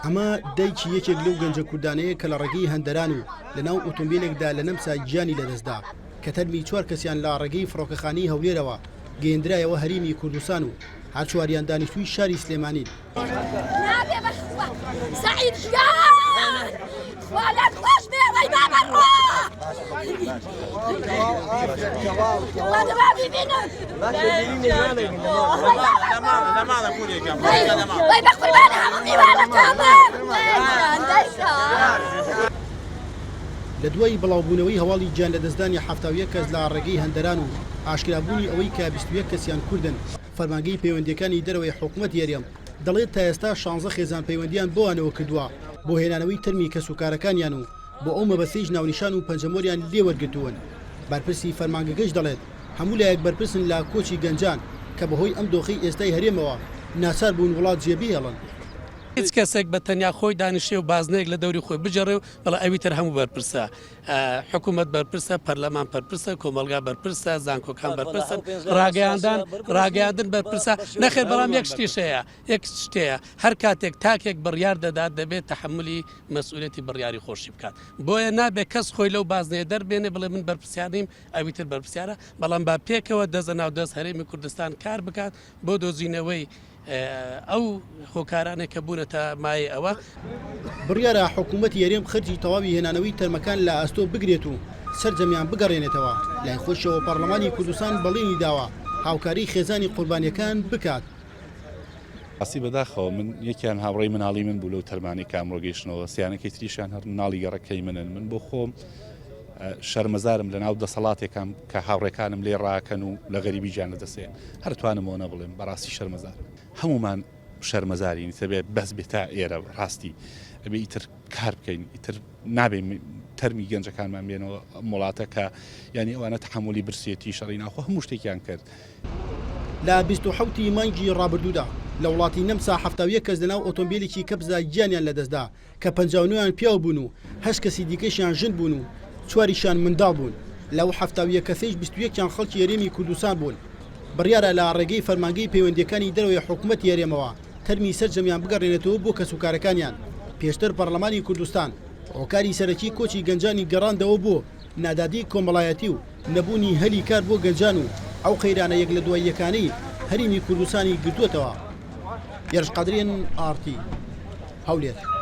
ئەمە دایکی یەکێک لەو گەنجە کوردانەیە کە لە ڕێگەی هەندەران و لەناو ئۆتۆمبیلێکدا لە نەمسا گیانی لەدەستدا کە تەرمی 4 کەسیان لە ڕێگەی فڕۆکەخانەی هەولێرەوە گەیەندرایەوە هەریمی کوردستان و هەر چواریان دانیشتووی شاری سلێمانی. سعید ژیان خۆلات خۆش بێ وەی بابە ڕۆ وەی بە قوربانە هەموو میوانەکەمە لە دوای بڵاوبوونەوەی هەواڵی گیان لە دەستدانی 71 کەس لە ڕێگەی هەندەران و ئاشکرابوونی ئەوەی کە 21 کەسیان کوردن فەرمانگەی پەیوەندیەکانی دەرەوەی حکوومەت یاریەم دەڵێت تا ئێستا 16 خێزان پەیوەندیان بۆوانەوە کردووە بۆ هێنانەوەی تەرمی کەس و کارەکانیان و بۆ ئەو مەبەستەیش ناونیشان و پەنجەمۆریان لێوەرگرتوون. بەرپرسی فەرمانگەکەش دەڵێت هەموو لایەک بەرپرسن لە کۆچی گەنجان کە بەهۆی ئەم دۆخی ئێستای هەرێمەوە ناچار بوون وڵات جێبی هێڵن. هیچ کەسێک بە تەنیا خۆی دانیشتێ و بازنەیەک لە دەوری خۆی بجەڕێ و بەڵام ئەویتر هەموو بەرپرسە، حکوومەت بەرپرسە، پەرلەمان بەرپرسە، کۆمەلگا بەرپرسە، زانکۆکان بەرپرسن، ڕاگەیاندن بەرپرسە. نەخێر بەڵام یەک شتیشەیە، یەک شتەیە هەر کاتێک تاکێک بڕیار دەدات دەبێت تەحملی مەسئولیەتی بڕیاری خۆشی بکات. بۆیە نابێت کەس خۆی لەو بازنەیە دەربێنێ بڵێ من بەرپرسیاریم ئەویتر بەرپرسیارە، بەڵام با پێکەوە دەزە ناو دەست هەرێمی کوردستان کار بکات بۆ دۆزینەوەی ئەو هۆکارانێک کە بوونە تا مای ئەوە. بڕیارە حکوومەتی یاریەم خەرجی تەواوی هێنانەوەی تەرمەکان لە ئەستۆ بگرێت و سەرجەمیان بگەڕێنێتەوە. لای خۆشەوە پەرلەمانی کوردستان بەڵێنی داوە هاوکاری خێزانی قوربانیەکان بکات. ئاسی بەداخەوە من یەکیان هاوڕێی مناڵی من بوو لەو تەرمانی کامڕۆگەیشتنەوە، سیانەکەی تریشان هەر مناڵی گەڕەکەی من بۆ خۆم شەرمەزارم لە ناو دەسەڵاتێکم کە هاوڕێکانم لێ ڕاکەن و لە غەریبی گیان لەدەسێن هەرتوانمەوە نەبڵێم بەڕاستی شەرمەزار هەمومان شەرمەزارین تەبێت بەس بێت تا ئێرە ڕاستی ئەبێ ئیتر کار بکەین ئیتر نابێ تەرمی گەنجەکانمان بێنەوە وڵاتە کە ینی ئەوانە تەحملی برسێتی شەڕی ناخۆ هەموو شتێکیان کرد. لە 27 مانگی ڕابردوودا لە وڵاتی نەمسا 71 کەس لەناو ئۆتۆمبیلێکی کەبزا گیانیان لەدەستدا کە 59یان پیاو بوون و 8 کەسی دیکەشیان ژن بوون و 4یشان منداڵ بوون. لەو 71 کەسەیش 21یان خەڵکی یاریێمی کوردستان بوون. بڕیارە لە ڕێگەی فەرمانگەی پەیوەندیەکانی دەرەوەی حکوومەت یاریەمەوە تەرمی سەرجەمیان بگەڕێنێتەوە بۆ کەس و کارەکانیان. پێشتر پەرلەمانی کوردستان هۆکاری سەرەکی کۆچی گەنجانی گەڕاندەوە بۆ نادادی کۆمەڵایەتی و نەبوونی هەلی کار بۆ گەنجان و ئەو خەیرانە یەک لە دوای یەکانەی هەرێمی کوردستانی گرتووەتەوە. یەرش قادرێن ئارتی هەولێر.